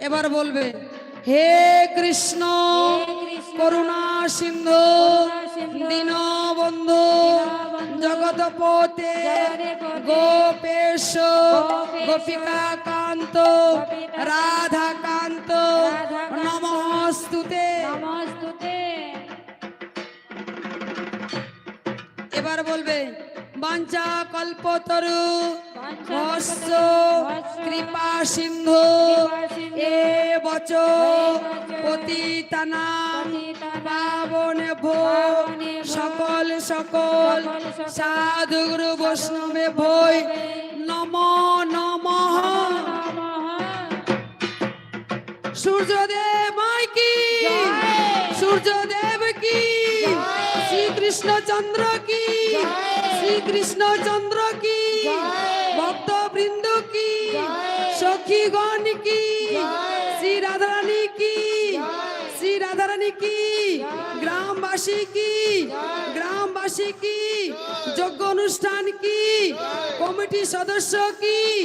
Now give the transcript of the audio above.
এবার বলবে হে কৃষ্ণ করুণা সিন্ধু দীনবন্ধু জগৎপতে গোপেশ গোপিকা কান্ত রাধা কান্ত নমস্তুতে। এবার বলবে বাঞ্ছা কল্পতরু ভস্য কৃপা সিন্ধু এ বচ পতিতানাং পাবনেভ্যো সকল সকল সাধু গুরু বৈষ্ণবে ভয় নমো নমঃ। সূর্যদেব কি সূর্যদেব কি শ্রীকৃষ্ণ চন্দ্র কি শ্রীকৃষ্ণ চন্দ্র কি ভক্তবৃন্দ কি সখীগণ কি শ্রী রাধারানী কি শ্রী রাধারানী কি গ্রামবাসী কি গ্রামবাসী কি যজ্ঞ অনুষ্ঠান কি কমিটি সদস্য কি